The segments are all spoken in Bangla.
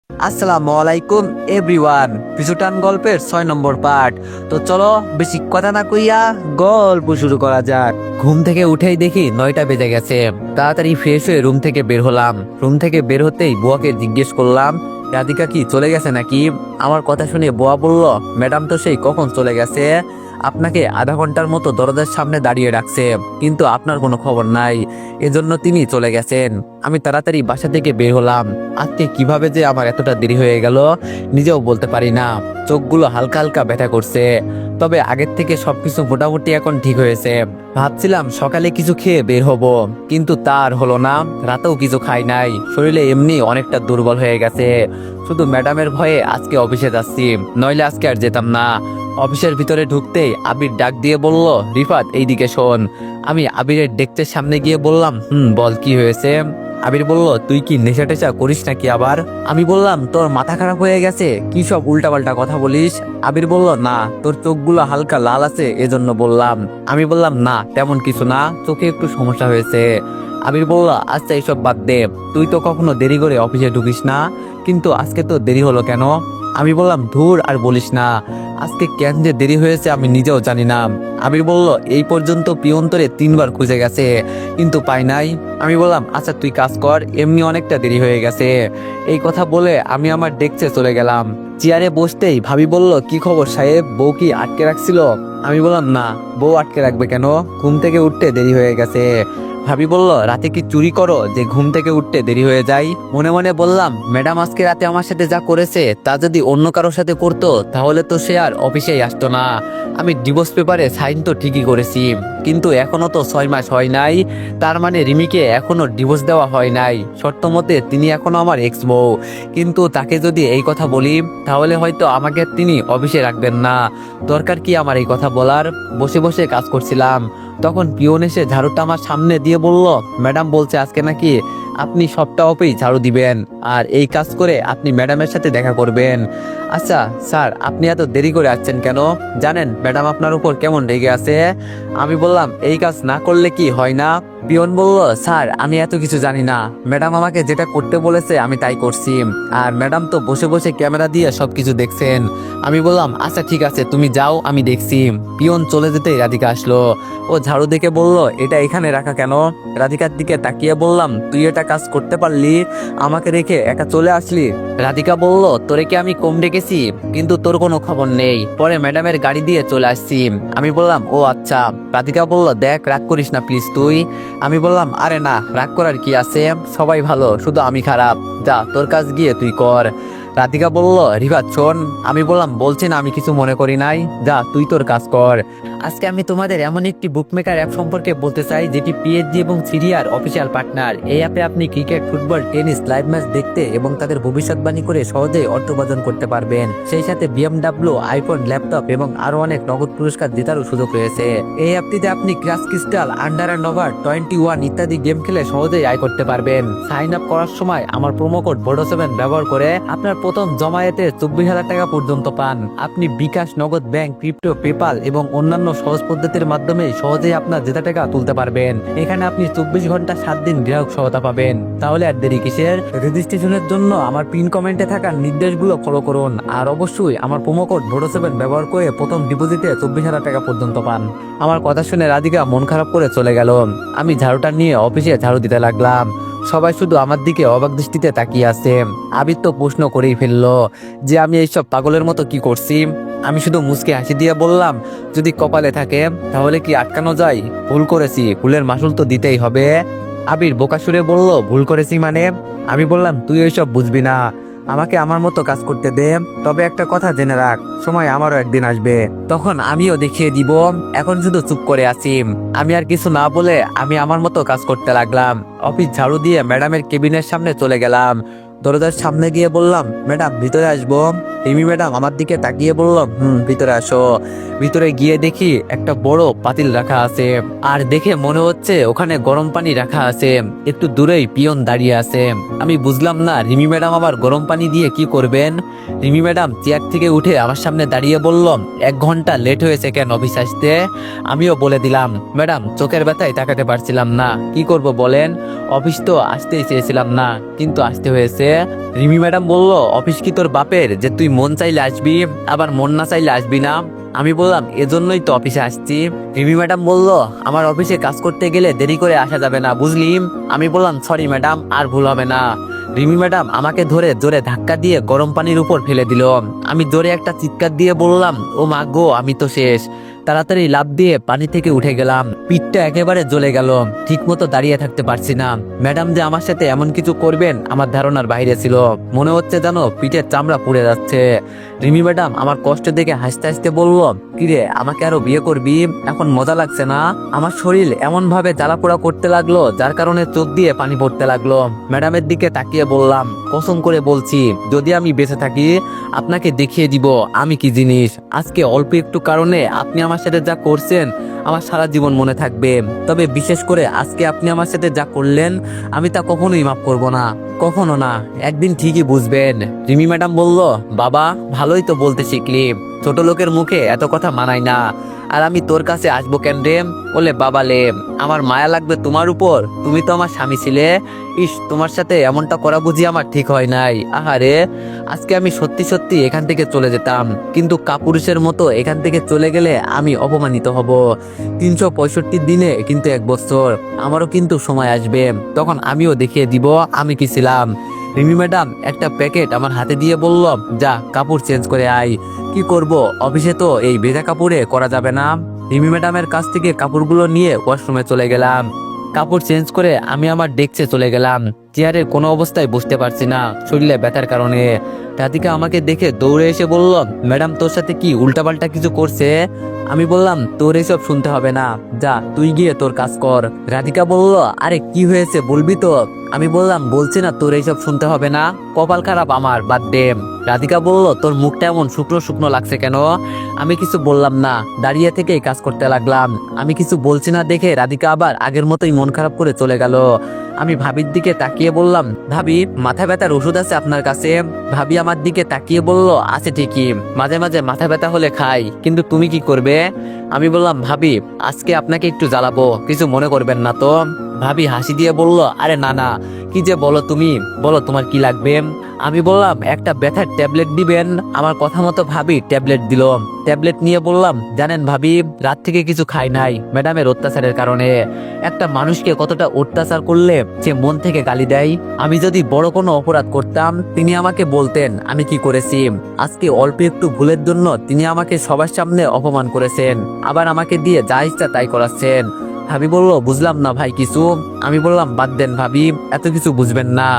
আসসালামু আলাইকুম এভরিওয়ান। পিছুটান গল্পের 6 নম্বর পার্ট। তো চলো বেশি কথা না কইয়া গল্প শুরু করা যাক। ঘুম থেকে উঠেই দেখি 9টা বেজে গেছে। তাড়াতাড়ি ফ্রেশ হয়ে রুম থেকে বের হলাম। রুম থেকে বের হতেই বুয়াকে জিজ্ঞেস করলাম, রাধিকা কি চলে গেছে নাকি? আমার কথা শুনে বুয়া বলল, ম্যাডাম তো সেই কখন চলে গেছে, আপনাকে আধা ঘন্টার মতো দরজার সামনে দাঁড়িয়ে রাখছে, কিন্তু আপনার কোনো খবর নাই, এজন্য তিনি চলে গেছেন। আমি তাড়াতাড়ি বাসা থেকে বের হলাম। আজকে কিভাবে যে আমার এতটা দেরি হয়ে গেল নিজেও বলতে পারি না। চোখগুলো হালকা হালকা ব্যথা করছে, তবে আগের থেকে সবকিছু মোটামুটি এখন ঠিক হয়েছে। ভাবছিলাম সকালে কিছু খেয়ে বের হব, কিন্তু তার হলো না। রাতেও কিছু খাই নাই, শরীরে এমনি অনেকটা দুর্বল হয়ে গেছে। শুধু ম্যাডামের ভয়ে আজকে অফিসে যাচ্ছি, নইলে আজকে আর যেতাম না। অফিসের ভিতরে ঢুকতেই আবির ডাক দিয়ে বলল, রিফাত এইদিকে শোন। আমি আবিরের ডেস্কের সামনে গিয়ে বললাম, বল কি হয়েছে? আবির বলল, তুই কি নেশা টেশা করিস নাকি আবার? আমি বললাম, তোর মাথা খারাপ হয়ে গেছে, কি সব উল্টাপাল্টা কথা বলিস? আবির বলল, না, তোর চোখগুলো হালকা লাল আছে এজন্য বললাম। আমি বললাম, না তেমন কিছু না, চোখে একটু সমস্যা হয়েছে। আবির বলল, আচ্ছা এসব বাদ দে, তুই তো কখনো দেরি করে অফিসে ঢুকিস না, কিন্তু আজকে তো দেরি হলো কেন? আমি বললাম, ধুর আর বলিস না, আজকে কেন যে দেরি হয়েছে আমি নিজেও জানি না। আবির বলল, এই পর্যন্ত পিয়ন তোরে 3বার খুঁজে গেছে, কিন্তু পাই নাই। আমি বললাম, আচ্ছা তুই কাজ কর, এমনি অনেকটা দেরি হয়ে গেছে। এই কথা বলে আমি আমার ডেস্কে চলে গেলাম। চেয়ারে বসতেই ভাবি বলল, কি খবর সাহেব, বউ কি আটকে রাখছিল? আমি বললাম, না, বউ আটকে রাখবে কেন, ঘুম থেকে উঠতে দেরি হয়ে গেছে। ভাবি বলল, রাতে কি চুরি করো যে ঘুম থেকে উঠতে দেরি হয়ে যায়? মনে মনে বললাম, ম্যাডাম আজকে রাতে আমার সাথে যা করেছে তা যদি অন্য কারোর সাথে করতো তাহলে তো সে আর অফিসেই আসতো না। আমি ডিভোর্স পেপারে সাইন তো ঠিকই করেছি, কিন্তু এখনো তো 6 মাস হয় নাই। তার মানে রিমিকে এখনো ডিভোর্স দেওয়া হয় নাই, শর্ত মতে তিনি এখনো আমার এক্স বউ। কিন্তু তাকে যদি এই কথা বলি তাহলে হয়তো আমাকে তিনি অফিসে রাখবেন না। দরকার কি আমার এই কথা বলার? বসে বসে কাজ করছিলাম, তখন পিয়ন এসে ঝাড়ুটা আমার সামনে দিয়ে বলল, ম্যাডাম বলছে আজকে নাকি আপনি সবটা অফিস ঝাড়ু দিবেন, আর এই কাজ করে আপনি ম্যাডামের সাথে দেখা করবেন। আচ্ছা স্যার, আপনি এত দেরি করে আসছেন কেন? জানেন ম্যাডাম আপনার উপর কেমন রেগে আছে? আমি বললাম, এই কাজ না করলে কি হয় না? পিয়ন বলল, স্যার আমি এত কিছু জানি না, ম্যাডাম আমাকে যেটা করতে বলেছে আমি তাই করছি, আর ম্যাডাম তো বসে বসে ক্যামেরা দিয়ে সবকিছু দেখছেন। আমি বললাম, আচ্ছা ঠিক আছে তুমি যাও, আমি দেখছি। পিয়ন চলে যেতেই রাধিকা আসলো। ও ঝাড়ু দেখে বলল, এটা এখানে রাখা কেন? রাধিকার দিকে তাকিয়ে বললাম, তুই এটা কাজ করতে পারলি, আমাকে রেখে একা চলে আসলি? রাধিকা বলল, তোরে কি আমি কম ডেকেছি? কিন্তু তোর কোনো খবর নেই, পরে ম্যাডামের গাড়ি দিয়ে চলে আসছি। আমি বললাম, ও আচ্ছা। রাধিকা বলল, দেখ রাগ করিস না প্লিজ তুই। আমি বললাম, আরে না, রাগ করার কি আছে, সবাই ভালো, শুধু আমি খারাপ, যা তোর কাজ গিয়ে তুই কর। রাধিকা বলল, রিফাত শোন। আমি বললাম, বলছি না আমি কিছু মনে করি নাই, যা তুই তোর কাজ কর। আজকে আমি তোমাদের এমন একটি বুকমেকার অ্যাপ সম্পর্কে বলতে চাই যেটি পিএসজি এবং সিরিয়ার অফিসিয়াল পার্টনার। এই অ্যাপে আপনি cricket, football, tennis live match দেখতে এবং তাদের ভবিষ্যৎবাণী করে সহজেই অর্থ উপার্জন করতে পারবেন। সেই সাথে বিএমডব্লিউ, আইফোন, ল্যাপটপ এবং আরো অনেক নগদ পুরস্কার জেতারও সুযোগ রয়েছে। এই অ্যাপটিতে আপনি crash crystal, under and over 21 ইত্যাদি গেম খেলে সহজেই আয় করতে পারবেন। সাইন আপ করার সময় আমার প্রোমো কোড ভোডো7 ব্যবহার করে আপনার প্রথম জমায়েতে 24,000 টাকা পর্যন্ত পান। আপনি বিকাশ, নগদ, ব্যাংক, ক্রিপ্টো, পেপাল এবং অন্যান্য সহজ পদ্ধতির মাধ্যমে সহজেই আপনার জেতা টাকা তুলতে পারবেন। এখানে আপনি 24 ঘন্টা 7 দিন গ্রাহক সহায়তা পাবেন। তাহলে আর দেরি কিসের? রেজিস্ট্রেশনের জন্য আমার পিন কমেন্টে থাকা নির্দেশগুলো ফলো করুন, আর অবশ্যই আমার প্রোমো কোড ভোডো7 ব্যবহার করে প্রথম ডিপোজিটে 24,000 টাকা পর্যন্ত পান। আমার কথা শুনে রাধিকা মন খারাপ করে চলে গেল। আমি ঝাড়ুটা নিয়ে অফিসে ঝাড়ু দিতে লাগলাম। সবাই শুধু আমার দিকে অবাক দৃষ্টিতে তাকিয়ে আছে। আবির তো প্রশ্ন করেই ফেললো যে আমি এইসব পাগলের মতো কি করছি। আমি শুধু মুচকে হাসি দিয়ে বললাম, যদি কপালে থাকে তাহলে কি আটকানো যায়? ভুল করেছি, ভুলের মাসুল তো দিতেই হবে। আবির বোকা সুরে বলল, ভুল করেছি মানে? আমি বললাম, তুই ওইসব বুঝবি না, আমাকে আমার মতো কাজ করতে দে। তবে একটা কথা জেনে রাখ, সময় আমারও একদিন আসবে, তখন আমিও দেখিয়ে দিব। এখন শুধু চুপ করে আছি। আমি আর কিছু না বলে আমি আমার মতো কাজ করতে লাগলাম। অফিস ঝাড়ু দিয়ে ম্যাডামের কেবিনের সামনে চলে গেলাম। দরজার সামনে গিয়ে বললাম, ম্যাডাম ভিতরে আসবো? রিমি ম্যাডাম আমার দিকে তাকিয়ে বলল, ভিতরে আসো। ভিতরে গিয়ে দেখি একটা বড় পাতিল রাখা আছে, আর দেখে মনে হচ্ছে ওখানে গরম পানি রাখা আছে। একটু দূরেই পিয়ন দাঁড়িয়ে আছে। আমি বুঝলাম না রিমি ম্যাডাম আবার গরম পানি দিয়ে কি করবেন। রিমি ম্যাডাম চেয়ার থেকে উঠে আমার সামনে দাঁড়িয়ে বলল, 1 ঘন্টা লেট হয়েছে কেন অফিস আসতে? আমিও বলে দিলাম, ম্যাডাম চোখের ব্যথায় তাকাতে পারছিলাম না, কি করব বলেন, অফিস তো আসতেই চেয়েছিলাম না, কিন্তু আসতে হয়েছে। রিমি ম্যাডাম বলল, অফিস কি তোর বাপের যে তুই মন চাইলে আসবি আবার মন না চাইলে আসবি না? আমি বললাম, এজন্যই তো অফিসে আসছি। রিমি ম্যাডাম বলল, আমার অফিসে কাজ করতে গেলে দেরি করে আসা যাবে না, বুঝলি? আমি বললাম, সরি ম্যাডাম, আর ভুল হবে না। রিমি ম্যাডাম আমাকে ধরে জোরে ধাক্কা দিয়ে গরম পানির উপর ফেলে দিল। আমি জোরে একটা চিৎকার দিয়ে বললাম, ও মা গো, আমি তো শেষ। তাড়াতাড়ি লাফ দিয়ে পানি থেকে উঠে গেলাম। পিঠটা একেবারে জ্বলে গেল, ঠিক মতো দাঁড়িয়ে থাকতে পারছি না। ম্যাডাম যে আমার সাথে এমন কিছু করবেন আমার ধারণার বাইরে ছিল। মনে হচ্ছে জানো পিঠের চামড়া পুড়ে যাচ্ছে। রিমি ম্যাডাম আমার কষ্ট দেখে হাসতে হাসতে বলল, কিরে, আমাকে আরো বিয়ে করবি? এখন মজা লাগছে না? আমার শরীর এমন ভাবে জ্বালাপোড়া করতে লাগলো যার কারণে চোখ দিয়ে পানি পড়তে লাগলো। ম্যাডামের দিকে তাকিয়ে বললাম, কসম করে বলছি, যদি আমি বেঁচে থাকি আপনাকে দেখিয়ে দিব আমি কি জিনিস। আজকে অল্প একটু কারণে আপনি আমার সাথে যা করছেন আমার সারা জীবন মনে থাকবে। তবে বিশেষ করে আজকে আপনি আমার সাথে যা করলেন আমি তা কখনোই মাফ করব না, কখনো না। একদিন ঠিকই বুঝবেন। রিমি ম্যাডাম বলল, বাবা ভালোই তো বলতে শিখলি, ছোট লোকের মুখে এত কথা মানায় না। আর আমি তোর কাছে আসবো কেন রে? বলে, বাবা লে, আমার মায়া লাগবে তোমার উপর, তুমি তো আমার স্বামী ছিলে। ইস, তোমার সাথে এমনটা করা বুঝি আমার ঠিক হয় নাই। আহারে, আজকে আমি সত্যি সত্যি এখান থেকে চলে যেতাম, কিন্তু কাপুরুষের মতো এখান থেকে চলে গেলে আমি অপমানিত হব। 365 দিনে কিন্তু 1 বছর, আমারও কিন্তু সময় আসবে, তখন আমিও দেখিয়ে দিব আমি কি ছিলাম। রিমি ম্যাডাম একটা প্যাকেট আমার হাতে দিয়ে বলল, যা কাপড় চেঞ্জ করে আয়। কি করব, অফিসে তো এই ভেজা কাপড়ে করা যাবে না। রিমি ম্যাডামের কাছ থেকে কাপড়গুলো নিয়ে ওয়াশরুমে চলে গেলাম। কাপড় চেঞ্জ করে আমি আমার ডেস্কে চলে গেলাম। চেয়ারে কোনো অবস্থায় বসতে পারছি না, শরীরে ব্যথার কারণে। রাধিকা আমাকে দেখে দৌড়ে এসে বলল, ম্যাডাম তোর সাথে কি উল্টাপাল্টা কিছু করছে? আমি বললাম, তোর এসব শুনতে হবে না, যা তুই গিয়ে তোর কাজ কর। রাধিকা বলল, আরে কি হয়েছে বলবি তো? আমি বললাম, বলছি না তোর এইসব শুনতে হবে না, কপাল খারাপ আমার, বাদ দে। রাধিকা বলল, তোর মুখটা এমন শুকনো শুকনো লাগছে কেন? আমি কিছু বললাম না, দাঁড়িয়ে থেকেই কাজ করতে লাগলাম। আমি কিছু বলছি না দেখে রাধিকা আবার আগের মতোই মন খারাপ করে চলে গেল। আমি ভাবির দিকে তাকিয়ে বললাম, ভাবি মাথা ব্যথার ওষুধ আছে আপনার কাছে? ভাবি আমার দিকে তাকিয়ে বলল, আছে ঠিকই, মাঝে মাঝে মাথা ব্যথা হলে খাই, কিন্তু তুমি কি করবে? আমি বললাম, ভাবি আজকে আপনাকে একটু জ্বালাবো, কিছু মনে করবেন না তো? ভাবি হাসি দিয়ে বলল, আরে না না, কি যে বলো তুমি, বলো তোমার কি লাগবে? আমি বললাম, একটা ব্যথার ট্যাবলেট দিবেন? আমার কথা মতো ভাবি ট্যাবলেট দিল। ট্যাবলেট নিয়ে বললাম, জানেন ভাবি, রাত থেকে কিছু খাই নাই ম্যাডামের অত্যাচারের কারণে। একটা মানুষকে কতটা অত্যাচার করলে সে মন থেকে গালি দেয়। আমি যদি বড় কোনো অপরাধ করতাম তিনি আমাকে বলতেন আমি কি করেছি। আজকে অল্প একটু ভুলের জন্য তিনি আমাকে সবার সামনে অপমান করেছেন, আবার আমাকে দিয়ে যা ইচ্ছা তাই করাচ্ছেন। ভাবি বলল, বুঝলাম না ভাই কিছু। আমি বললাম, বাদ দেন ভাবি, এত কিছু বুঝবেন না।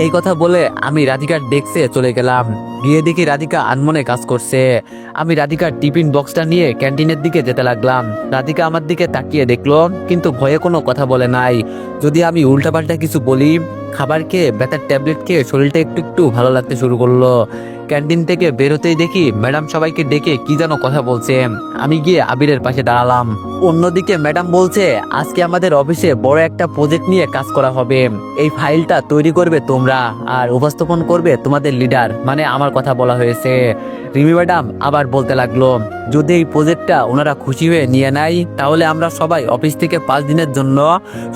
এই কথা বলে আমি রাধিকার ডেস্কে চলে গেলাম। গিয়ে দেখি রাধিকা আনমনে কাজ করছে। আমি রাধিকার টিফিন বক্সটা নিয়ে ক্যান্টিনের দিকে যেতে লাগলাম। রাধিকা আমার দিকে তাকিয়ে দেখলো, কিন্তু ভয়ে কোনো কথা বলে নাই। যদি আমি উল্টাপাল্টা কিছু বলি, খাবার খেয়ে ব্যথার ট্যাবলেট খেয়ে শরীরটা একটু একটু ভালো লাগতে শুরু করলো। ক্যান্টিন থেকে বেরোতেই দেখি ম্যাডাম সবাইকে ডেকে কি যেন কথা বলছে। আমি গিয়ে আবিরের পাশে দাঁড়ালাম। অন্যদিকে ম্যাডাম বলছে, আজকে আমাদের অফিসে বড় একটা প্রজেক্ট নিয়ে কাজ করা হবে। এই ফাইলটা তৈরি করবে তোমরা আর উপস্থাপন করবে তোমাদের লিডার, মানে আমার কথা বলা হয়েছে। রিমি ম্যাডাম আবার বলতে লাগলো, যদি এই প্রজেক্টটা ওনারা খুশি হয়ে নিয়ে নেয় তাহলে আমরা সবাই অফিস থেকে 5 দিনের জন্য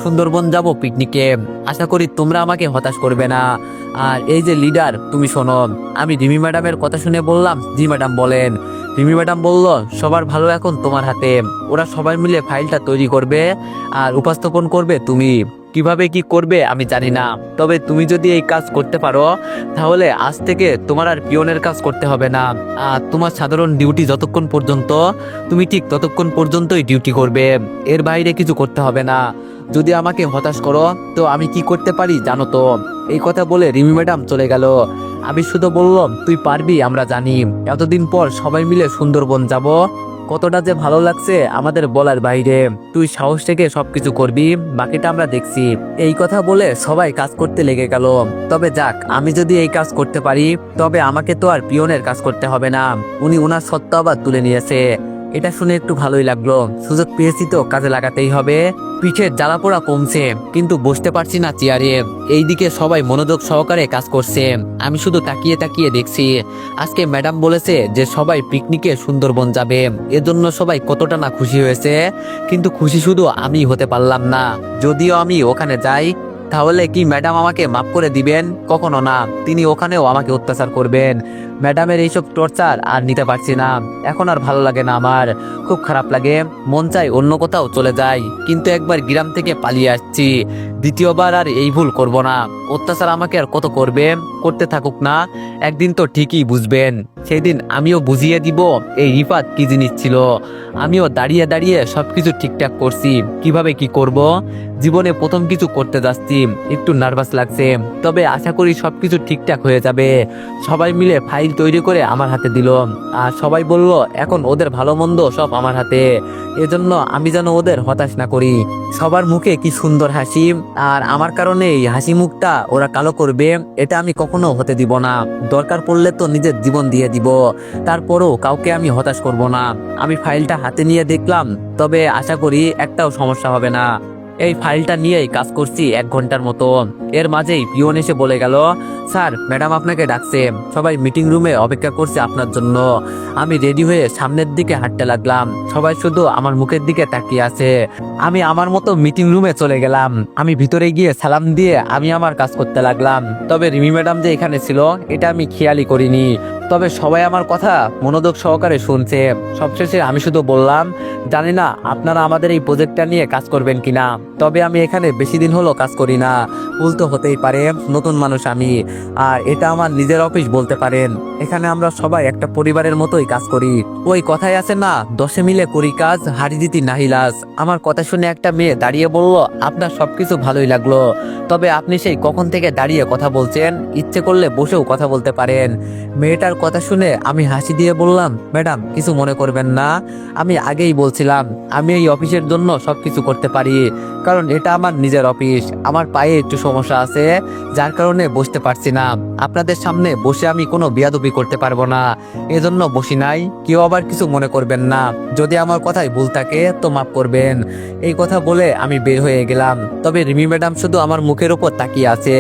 সুন্দরবন যাব পিকনিকে। আশা করি তোমরা আমাকে হতাশ করবে না। আর এই যে লিডার, তুমি শোনো। আমি রিমি ম্যাডামের কথা শুনে বললাম, জি ম্যাডাম বলেন। রিমি ম্যাডাম বলল, সবার ভালো এখন তোমার হাতে। ওরা সবাই মিলে ফাইলটা তৈরি করবে আর উপস্থাপন করবে তুমি। কিভাবে কি করবে আমি জানি না, তবে তুমি যদি এই কাজ করতে পারো তাহলে আজ থেকে তোমার আর পিয়নের কাজ করতে হবে না। আর তোমার সাধারণ ডিউটি যতক্ষণ পর্যন্ত, তুমি ঠিক ততক্ষণ পর্যন্তই ডিউটি করবে, এর বাইরে কিছু করতে হবে না। যদি আমাকে হতাশ করো তো আমি কি করতে পারি জানো তো? এই কথা বলে রিমি ম্যাডাম চলে গেল। আমি শুধু বললাম, তুই পারবি আমরা জানি, এতদিন পর সবাই মিলে সুন্দরবন যাব, কতটা যে ভালো লাগছে আমাদের বলার বাইরে। তুই সাহস থেকে সবকিছু করবি, বাকিটা আমরা দেখছি। এই কথা বলে সবাই কাজ করতে লেগে গেল। তবে যাক, আমি যদি এই কাজ করতে পারি তবে আমাকে তো আর পিয়নের কাজ করতে হবে না, উনি ওনার সত্ত্ব আবার তুলে নিয়েছে। এটা শুনে একটু ভালোই লাগলো। সুযোগ পেয়েছি তো কাজে লাগাতেই হবে। পিঠের জ্বালাপোড়া কমছে, কিন্তু বসতে পারছি না চেয়ারে। এইদিকে সবাই মনোযোগ সহকারে কাজ করছে, আমি শুধু তাকিয়ে তাকিয়ে দেখছি। আজকে ম্যাডাম বলেছে যে সবাই পিকনিকে সুন্দরবন যাবে, এজন্য সবাই কতটা না খুশি হয়েছে। কিন্তু খুশি শুধু আমি হতে পারলাম না। যদিও আমি ওখানে যাই তাহলে কি ম্যাডাম আমাকে মাফ করে দিবেন? কখনো না, তিনি ওখানেও আমাকে অত্যাচার করবেন। ম্যাডামের এইসব টর্চার আর নিতে পারছি না, এখন আর ভালো লাগে না, আমার খুব খারাপ লাগে, মন চাই অন্য কোথাও চলে যাই, কিন্তু একবার গ্রাম থেকে পালিয়ে আসছি, দ্বিতীয়বার আর এই ভুল করব না। অত্যাচার আমাকে আর কত করবে, করতে থাকুক না, একদিন তো ঠিকই বুঝবেন। সেই দিন আমিও বুঝিয়ে দিব এই রিফাত কি জিনিস ছিল। আমিও দাঁড়িয়ে দাঁড়িয়ে সবকিছু ঠিকঠাক করছি, কিভাবে কি করব। জীবনে প্রথম কিছু করতে যাচ্ছি, একটু নার্ভাস লাগছে, তবে আশা করি সবকিছু ঠিকঠাক হয়ে যাবে। সবাই মিলে ফাইল তৈরি করে আমার হাতে দিল, আর সবাই বলল এখন ওদের ভালো মন্দ সব আমার হাতে, এজন্য আমি যেন ওদের হতাশ না করি। সবার মুখে কি সুন্দর হাসি, আর আমার কারণে এই হাসি মুখটা ওরা কালো করবে, এটা আমি কখনো হতে দিব না। দরকার পড়লে তো নিজের জীবন দিয়ে দিব, তারপরও কাউকে আমি হতাশ করব না। আমি ফাইলটা হাতে নিয়ে দেখলাম, তবে আশা করি একটাও সমস্যা হবে না। এই ফাইলটা নিয়েই কাজ করছি 1 ঘন্টার মতো। এর মাঝেই পিয়ন এসে বলে গেল, স্যার ম্যাডাম আপনাকে ডাকছে, সবাই মিটিং রুমে অপেক্ষা করছে আপনার জন্য। আমি রেডি হয়ে সামনের দিকে হাঁটতে লাগলাম, সবাই শুধু আমার মুখের দিকে তাকিয়ে আছে। আমি আমার মতো মিটিং রুমে চলে গেলাম। আমি ভিতরে গিয়ে সালাম দিয়ে আমি আমার কাজ করতে লাগলাম। তবে রিমি ম্যাডাম যে এখানে ছিল এটা আমি খেয়ালই করিনি, তবে সবাই আমার কথা মনোযোগ সহকারে শুনছে। সবশেষে আমি শুধু বললাম, জানি না আপনারা আমাদের এই প্রজেক্টটা নিয়ে কাজ করবেন কিনা, তবে আমি এখানে বেশি দিন হলো কাজ করি না, ভুল তো হতেই পারে, নতুন মানুষ আমি, আর এটা আমার নিজের অফিস বলতে পারেন। এখানে আমরা সবাই একটা পরিবারের মতোই কাজ করি। ওই কথাই আছে না, 10 মিলে করি কাজ, হারি জিতি নাহি লাজ। আমার কথা শুনে একটা মেয়ে দাঁড়িয়ে বলল, আপনার সবকিছু ভালোই লাগলো, তবে আপনি সেই কখন থেকে দাঁড়িয়ে কথা বলছেন, ইচ্ছে করলে বসেও কথা বলতে পারেন। মেয়েটার কথা শুনে আমি হাসি দিয়ে বললাম, ম্যাডাম কিছু মনে করবেন না, আমি আগেই বলছিলাম আমি এই অফিসের জন্য সবকিছু করতে পারি, কারণ এটা আমার নিজের অফিস। আমার পায়ে একটু সমস্যা আছে, যার কারণে বসতে পারছি না। আপনাদের সামনে বসে আমি কোনো বেয়াদবি করতে পারবো না, এজন্য বসি নাই। কেউ আবার কিছু মনে করবেন না, যদি আমার কথায় ভুল থাকে তো মাফ করবেন। এই কথা বলে আমি বের হয়ে গেলাম। তবে রিমি ম্যাডাম শুধু আমার মুখের উপর তাকিয়ে আছে।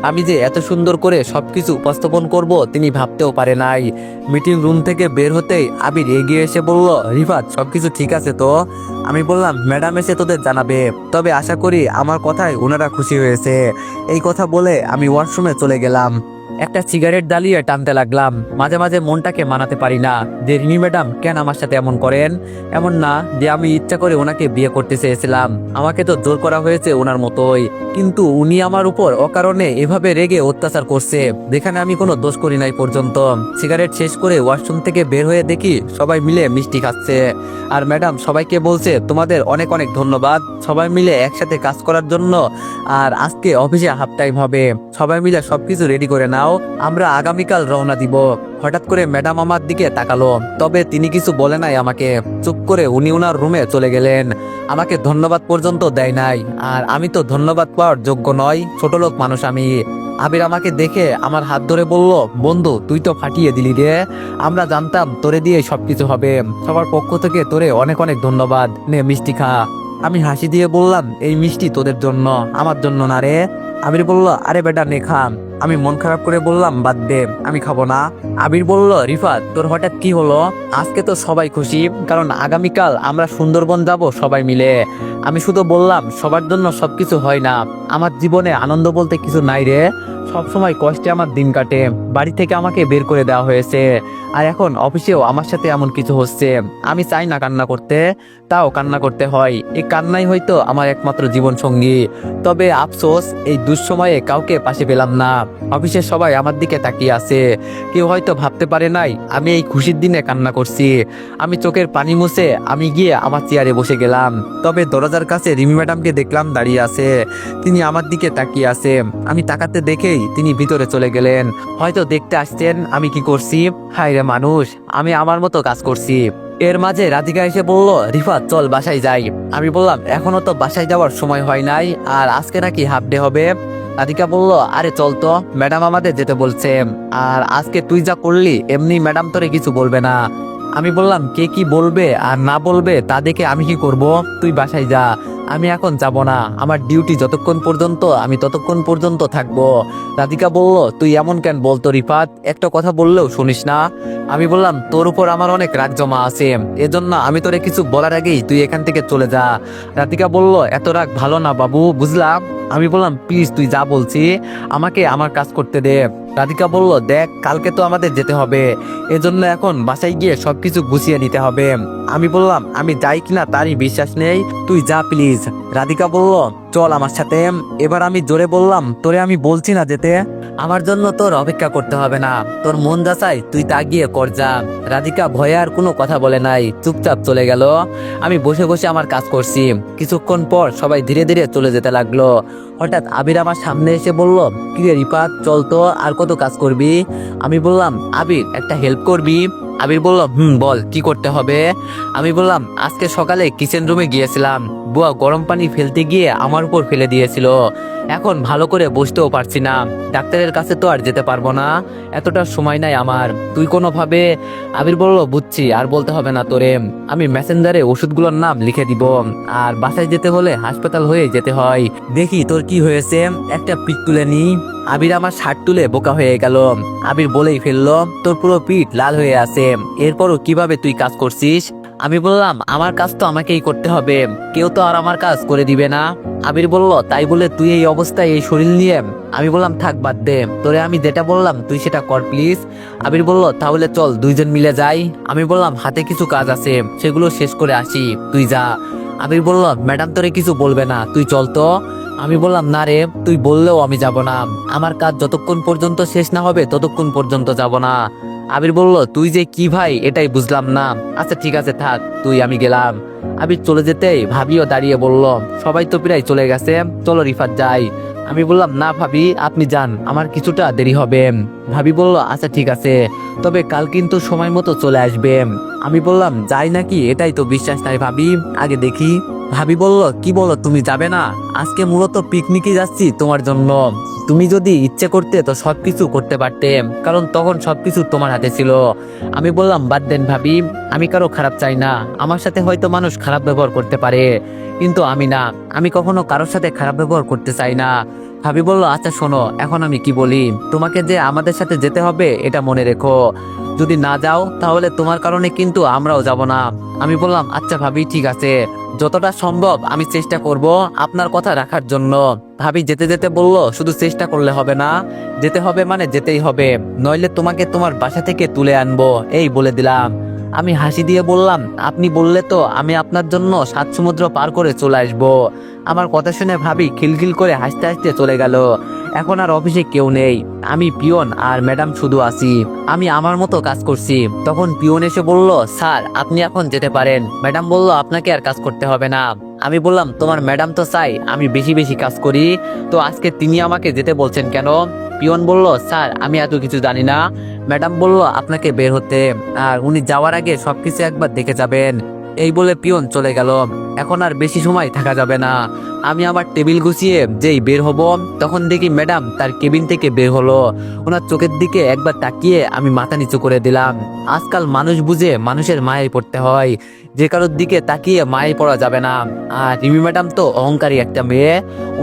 আমি যে এত সুন্দর করে সবকিছু উপস্থাপন করব তিনি ভাবতেও পারে নাই। মিটিং রুম থেকে বের হতেই আবির এগিয়ে এসে বলল, রিফাত সবকিছু ঠিক আছে তো? আমি বললাম, ম্যাডাম এসে তোদের জানাবে, তবে আশা করি আমার কথায় ওনারা খুশি হয়েছে। এই কথা বলে আমি ওয়াশরুমে চলে গেলাম। একটা সিগারেট জ্বালিয়ে টানতে লাগলাম। মাঝে মাঝে মনটাকে মানাতে পারি না যে রিমি ম্যাডাম কেন আমার সাথে এমন করেন। এমন না যে আমি ইচ্ছা করে ওনাকে বিয়ে করতে চেয়েছিলাম, আমাকে তো জোর করা হয়েছে ওনার মতোই, কিন্তু উনি আমার উপর অকারণে এভাবে রেগে অত্যাচার করছে, যেখানে আমি কোনো দোষ করি নাই পর্যন্ত। সিগারেট শেষ করে ওয়াশরুম থেকে বের হয়ে দেখি সবাই মিলে মিষ্টি খাচ্ছে, আর ম্যাডাম সবাইকে বলছে, তোমাদের অনেক অনেক ধন্যবাদ সবাই মিলে একসাথে কাজ করার জন্য, আর আজকে অফিসে হাফ টাইম হবে, সবাই মিলে সবকিছু রেডি করে নাও, আমরা আগামীকাল রওনা দিব। হঠাৎ করে ম্যাডাম আমার দিকে তাকালো, তবে তিনি কিছু বলে নাই আমাকে। চুপ করে উনি ওনার রুমে চলে গেলেন, আমাকে ধন্যবাদ পর্যন্ত দেয় নাই। আর আমি তো ধন্যবাদ পাওয়ার যোগ্য নয়, ছোট লোক মানুষ আমি। আবির আমাকে দেখে আমার হাত ধরে বলল, বন্ধু তুই তো ফাটিয়ে দিলি রে, আমরা জানতাম তোরে দিয়ে সবকিছু হবে, সবার পক্ষ থেকে তোরে অনেক অনেক ধন্যবাদ, নে মিষ্টি খা। আমি হাসি দিয়ে বললাম, এই মিষ্টি তোদের জন্য, আমার জন্য না রে। আবির বলল, আরে বেটা নে খা। আমি মন খারাপ করে বললাম, বাদ দে, আমি খাবো না। আবির বলল, রিফাত তোর হঠাৎ কি হলো? আজকে তো সবাই খুশি, কারণ আগামীকাল আমরা সুন্দরবন যাব সবাই মিলে। আমি শুধু বললাম, সবার জন্য সবকিছু হয় না, আমার জীবনে আনন্দ বলতে কিছু নাই রে, সবসময় কষ্টে আমার দিন কাটে। বাড়ি থেকে আমাকে বের করে দেওয়া হয়েছে, আর এখন অফিসেও আমার সাথে এমন কিছু হচ্ছে। আমি চাই না কান্না করতে, তাও কান্না করতে হয়। এই কান্নাই হয়তো আমার একমাত্র জীবন সঙ্গী। তবে আফসোস, এই দুঃসময়ে কাউকে পাশে পেলাম না। অফিসের সবাই আমার দিকে তাকিয়ে আছে, কেউ হয়তো ভাবতে পারে নাই আমি এই খুশির দিনে কান্না করছি। আমি চোখের পানি মুছে আমি গিয়ে আমার চেয়ারে বসে গেলাম। তবে দরজার কাছে রিমি ম্যাডামকে দেখলাম দাঁড়িয়ে আছে, তিনি আমার দিকে তাকিয়ে আছে। আমি তাকাতে দেখেই তিনি ভিতরে চলে গেলেন, হয়তো দেখতে আসছেন আমি কি করছি। হায় রে মানুষ, আমি আমার মতো কাজ করছি। এর মাঝে রাধিকা এসে বলল, রিফাত চল বাসায় যাই। আমি বললাম, এখনো তো বাসায় যাওয়ার সময় হয় নাই, আর আজকে নাকি হাফ ডে হবে। রাধিকা বলল, আরে চল তো, ম্যাডাম আমাদের যেতে বলছে, আর আজকে তুই যা করলি এমনি ম্যাডাম তোরে কিছু বলবে না। আমি বললাম, কে কি বলবে আর না বলবে তা দেখে আমি কি করব, তুই বাসায় যা, আমি এখন যাব না, আমার ডিউটি যতক্ষণ পর্যন্ত আমি ততক্ষণ পর্যন্ত থাকবো। রাধিকা বলল, তুই এমন কেন বলতো রিফাত, একটা কথা বললেও শুনিস না, আমি বললাম তোর উপর আমার অনেক রাগ জমা আছে, এজন্য আমি তোরে কিছু বলার আগেই তুই এখান থেকে চলে যা। রাধিকা বলল, এত রাগ ভালো না বাবু, বুঝলাম। আমি বললাম প্লিজ তুই যা বলছি আমাকে আমার কাজ করতে দে। রাধিকা বলল, দেখ কালকে তো আমাদের যেতে হবে, এজন্য এখন বাসায় গিয়ে সবকিছু গুছিয়ে নিতে হবে। আমি বললাম আমি যাই কিনা তারই বিশ্বাস নেই, তুই যা প্লিজ। রাধিকা বলল, চল আমার সাথে। এবার আমি জোরে বললাম, তোরে আমি বলছি না যেতে, আমার জন্য তোর অপেক্ষা করতে হবে না, তোর মন যা চাই তুই তা গিয়ে কর যা। রাধিকা ভয়ে আর কোনো কথা বলে নাই, চুপচাপ চলে গেল। আমি বসে বসে আমার কাজ করছি। কিছুক্ষণ পর সবাই ধীরে ধীরে চলে যেতে লাগলো। হঠাৎ আবির আমার সামনে এসে বলল, কিরে রিপাত, চল তো, আর কত কাজ করবি? আমি বললাম, আবির একটা হেল্প করবি? আবির বলল, বল কি করতে হবে? আমি বললাম, আজকে সকালে কিচেন রুমে গিয়েছিলাম, বুয়া গরম পানি ফেলতে গিয়ে আমার উপর ফেলে দিয়েছিল, এখন ভালো করে বসতেও পারছি না, ডাক্তারের কাছে তো আর যেতে পারবো না, এতটা সময় নাই আমার, তুই কোনোভাবে। আবির বলল, বুঝছি, আর বলতে হবে না তোরে, আমি মেসেঞ্জারে ওষুধগুলোর নাম লিখে দিব, আর বাসায় যেতে হলে হাসপাতাল হয়ে যেতে হয়, দেখি তোর কি হয়েছে, একটা পিক তুলে নি। আবির আমার শার্ট তুলে বোকা হয়ে গেল। আবির বলেই ফেললো, তোর পুরো পিঠ লাল হয়ে আছে, এরপরও কিভাবে তুই কাজ করছিস? আমি বললাম, আমার কাজ তো আমাকেই করতে হবে, কেউ তো আর আমার কাজ করে দিবে না। আবির বলল, তাই বলে তুই এই অবস্থায় এই শরীর নিয়ে? আমি বললাম, থাক বাদ দে, তোরে আমি যেটা বললাম তুই সেটা কর প্লিজ। আবির বলল, তাহলে চল দুইজন মিলে যাই। আমি বললাম, হাতে কিছু কাজ আছে, সেগুলো শেষ করে আসি, তুই যা। আবির বলল, ম্যাডাম তোরে কিছু বলবে না, তুই চল তো। আমি বললাম, না রে, তুই বললেও আমি যাব না, আমার কাজ যতক্ষণ পর্যন্ত শেষ না হবে ততক্ষণ পর্যন্ত যাব না। আবির বলল, তুই যে কি ভাই এটাই বুঝলাম না, আচ্ছা ঠিক আছে থাক তুই, আমি গেলাম। আবির চলে যেতেই ভাবিও দাঁড়িয়ে বলল, সবাই তো প্রায় চলে গেছে, চলো রিফাত যাই। আমি বললাম, না ভাবি আপনি যান, আমার কিছুটা দেরি হবে। ভাবি বলল, আচ্ছা ঠিক আছে, তবে কাল কিন্তু সময় মতো চলে আসবে। আমি বললাম, যাই নাকি এটাই তো বিশ্বাস নাই ভাবি, আগে দেখি। ভাবি বলল, কি বলো, তুমি যাবে না? আজকে মূলত পিকনিকে যাচ্ছি তোমার জন্য, তুমি যদি ইচ্ছে করতে তো সবকিছু করতে পারতে, কারণ তখন সবকিছু তোমার হাতে ছিল। আমি বললাম, বাদ দেন ভাবি, আমি কারো খারাপ চাই না, আমার সাথে হয়তো মানুষ খারাপ ব্যবহার করতে পারে, কিন্তু আমি না, আমি কখনো কারোর সাথে খারাপ ব্যবহার করতে চাই না। ভাবি বলল, আচ্ছা শোনো, এখন আমি কি বলি, তোমাকে যে আমাদের সাথে যেতে হবে এটা মনে রেখো, যদি না যাও তাহলে তোমার কারণে কিন্তু আমরাও যাব না। আমি বললাম, আচ্ছা ভাবি ঠিক আছে, যতটা সম্ভব আমি চেষ্টা করব আপনার কথা রাখার জন্য। ভাবি যেতে যেতে বলল, শুধু চেষ্টা করলে হবে না, যেতে হবে মানে যেতেই হবে, নইলে তোমাকে তোমার বাসা থেকে তুলে আনবো, এই বলে দিলাম। আমি হাসি দিয়ে বললাম, আপনি বললে তো আমি আপনার জন্য 7 সমুদ্র পার করে চলে আসবো। আমার কথা শুনে ভাবি খিলখিল করে হাসতে হাসতে চলে গেল। এখন আর অফিসে কেউ নেই, আমি পিয়ন আর ম্যাডাম শুধু আছি, আমি আমার মতো কাজ করছি। তখন পিয়ন এসে বলল, স্যার আপনি এখন যেতে পারেন। ম্যাডাম বলল, আপনাকে আর কাজ করতে হবে না। আমি বললাম, তোমার ম্যাডাম তো চাই আমি বেশি বেশি কাজ করি, তো আজকে তিনি আমাকে যেতে বলছেন কেন? পিয়ন বলল, স্যার আমি এত কিছু জানি না। ম্যাডাম বলল, আপনাকে বের হতে, আর উনি যাওয়ার আগে সবকিছু একবার দেখে যাবেন। এই বলে পিয়ন চলে গেল। এখন আর বেশি সময় থাকা যাবে না। আমি আমার টেবিল গুছিয়ে যেই বের হব, তখন দেখি ম্যাডাম তার কেবিন থেকে বের হলো। ওনার চোখের দিকে একবার তাকিয়ে আমি মাথা নিচু করে দিলাম। আজকাল মানুষ বুঝে মানুষের মায়ায় পড়তে হয়, যে কারোর দিকে তাকিয়ে মায়ায় পড়া যাবে না। আর রিমি ম্যাডাম তো অহংকারী একটা মেয়ে,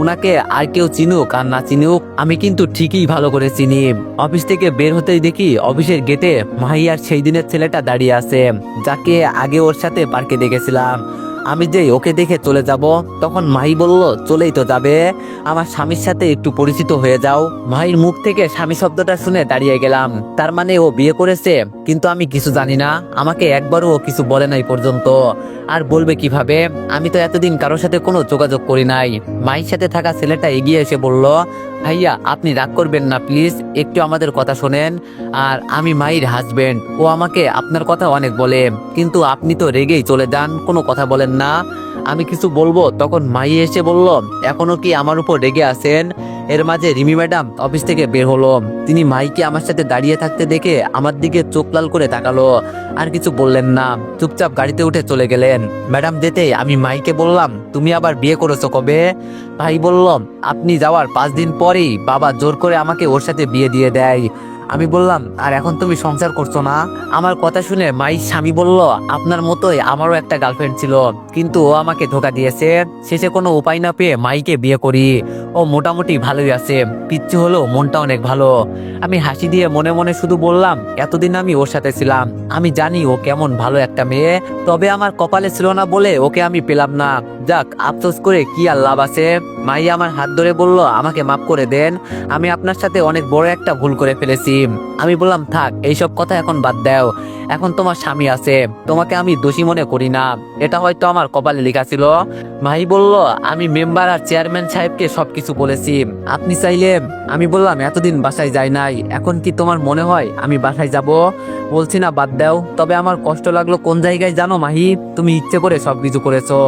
ওনাকে আর কেউ চিনুক আর না চিনুক, আমি কিন্তু ঠিকই ভালো করে চিনি। অফিস থেকে বের হতেই দেখি অফিসের গেটে মাহিয়ার সেই দিনের ছেলেটা দাঁড়িয়ে আছে, যাকে আগে ওর সাথে পার্কে দেখেছিলাম। আমি যেই ওকে দেখে চলে যাব, তখন মাহি বলল, চলেই তো যাবে, আমার স্বামীর সাথে একটু পরিচিত হয়ে যাও। মাহির মুখ থেকে স্বামী শব্দটা শুনে দাঁড়িয়ে গেলাম, তার মানে ও বিয়ে করেছে, কিন্তু আমি কিছু জানি না, আমাকে একবারও ও কিছু বলে নাই পর্যন্ত, আর বলবে কিভাবে? আমি তো এতদিন কারোর সাথে কোনো যোগাযোগ করি নাই। মাহির সাথে থাকা ছেলেটা এগিয়ে এসে বলল, ভাইয়া আপনি রাগ করবেন না প্লিজ, একটু আমাদের কথা শোনেন, আর আমি মাহির হাজবেন্ড, ও আমাকে আপনার কথা অনেক বলে, কিন্তু আপনি তো রেগেই চলে যান, কোনো কথা বলেন না। আমি কিছু বলবো, তখন মাহি এসে বলল, এখনো কি আমার উপর রেগে আছেন? এর মাঝে রিমি ম্যাডাম অফিস থেকে বের হলো। তিনি মাইকে আমার সাথে দাঁড়িয়ে থাকতে দেখে আমার দিকে চোখ লাল করে তাকালো, আর কিছু বললেন না, চুপচাপ গাড়িতে উঠে চলে গেলেন। ম্যাডাম যেতে আমি মাইকে বললাম, তুমি আবার বিয়ে করেছো কবে? ভাই বলল, আপনি যাওয়ার 5 দিন পরেই বাবা জোর করে আমাকে ওর সাথে বিয়ে দিয়ে দেয়। আমি বললাম, আর এখন তুমি সংসার করছো না? আমার কথা শুনে মাইর স্বামী বলল, আপনার মতোই আমারও একটা গার্লফ্রেন্ড ছিল, কিন্তু ও আমাকে ধোকা দিয়েছে, শেষে কোনো উপায় না পেয়ে মাইকে বিয়ে করি। ও ও মোটামুটি ভালোই আছে, পিচ্ছি হলো মনটা অনেক ভালো। আমি হাসি দিয়ে মনে মনে শুধু বললাম, এতদিন আমি ওর সাথে ছিলাম, আমি জানি ও কেমন ভালো একটা মেয়ে, তবে আমার কপালে ছিল না বলে ওকে আমি পেলাম না। যাক, আফসোস করে কি আর লাভ আছে। মাই আমার হাত ধরে বলল, আমাকে মাফ করে দেন, আমি আপনার সাথে অনেক বড় একটা ভুল করে ফেলেছি। আমি বললাম, থাক এইসব কথা এখন বাদ দাও, এখন তোমার স্বামী আছে, তোমাকে আমি দোষী মনে করি না, এটা হয়তো আমার কপালে লেখা ছিল। মাই বলল, আমি মেম্বার আর চেয়ারম্যান সাহেবকে সবকিছু বলেছি, আপনি চাইলে। আমি বললাম, এতদিন বাসায় যাই নাই, এখন কি তোমার মনে হয় আমি বাসায় যাব? বলছি না, বাদ দাও, তবে আমার কষ্ট লাগলো কোন জায়গায় জানো মাহি, তুমি ইচ্ছে করে সবকিছু করেছো।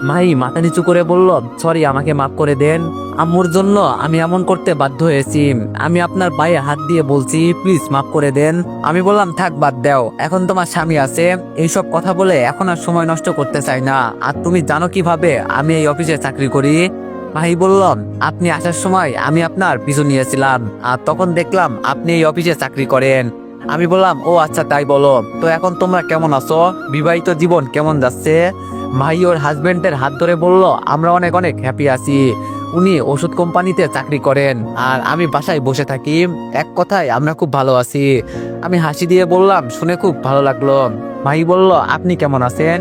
মাহি মাথা নিচু করে বলল, সরি, আমাকে মাফ করে দেন, আম্মুর জন্য আমি এমন করতে বাধ্য হয়েছি, আমি আপনার পায়ে হাত দিয়ে বলছি, প্লিজ মাফ করে দেন। আমি বললাম, থাক বাদ দাও, এখন তোমার স্বামী আছে, এইসব কথা বলে এখন আর সময় নষ্ট করতে চাই না। আর তুমি জানো কিভাবে আমি এই অফিসে চাকরি করি? মাহি বলল, আপনি আসার সময় আমি আপনার পিছু নিয়েছিলাম, আর তখন দেখলাম আপনি এই অফিসে চাকরি করেন। আমি বললাম, ও আচ্ছা, তাই বলো। তো এখন তোমরা কেমন আছো, বিবাহিত জীবন কেমন যাচ্ছে? মাহি ওর হাজবেন্ডের হাত ধরে বলল, আমরা অনেক অনেক হ্যাপি আছি, উনি ওষুধ কোম্পানিতে চাকরি করেন আর আমি বাসায় বসে থাকি, এক কথায় আমরা খুব ভালো আছি। আমি হাসি দিয়ে বললাম, শুনে খুব ভালো লাগলো। মাহি বলল, আপনি কেমন আছেন?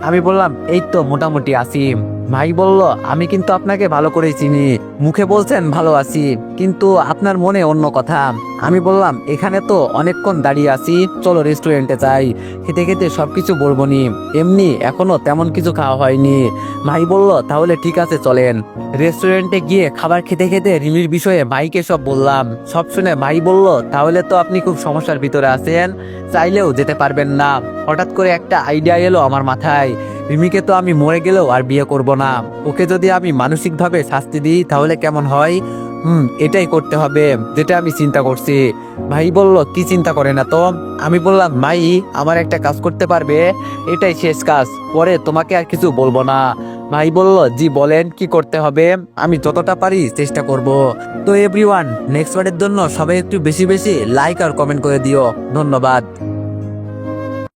আমি বললাম, এই তো মোটামুটি আছি। ভাই বলল, আমি কিন্তু আপনাকে ভালো করেই চিনি, মুখে বলছেন ভালো আছি, কিন্তু আপনার মনে অন্য কথা। আমি বললাম, এখানে তো অনেকক্ষণ দাঁড়িয়ে আছি, চলো রেস্টুরেন্টে যাই, খেতে খেতে সবকিছু বলবো নি, এমনি এখনো তেমন কিছু খাওয়া হয়নি। ভাই বলল, তাহলে ঠিক আছে চলেন। রেস্টুরেন্টে গিয়ে খাবার খেতে খেতে রিমির বিষয়ে ভাইকে সব বললাম। সব শুনে ভাই বলল, তাহলে তো আপনি খুব সমস্যার ভিতরে আছেন, চাইলেও যেতে পারবেন না। হঠাৎ করে একটা আইডিয়া এলো আমার মাথায়, রিমিকে তো আমি মরে গেলেও আর বিয়ে করব না, ওকে যদি আমি মানসিকভাবে শাস্তি দিই তাহলে কেমন হয়? এটাই করতে হবে, যেটা আমি চিন্তা করছি। ভাই বলল, কি চিন্তা করে না তো? আমি বললাম, ভাই আমার একটা কাজ করতে পারবে, এটাই শেষ কাজ, পরে তোমাকে আর কিছু বলবো না। ভাই বলল, জি বলেন, কি করতে হবে? আমি যতটা পারি চেষ্টা করব। তো এভরিওয়ান, নেক্সট পার্টের জন্য সবাই একটু বেশি বেশি লাইক আর কমেন্ট করে দিও। ধন্যবাদ।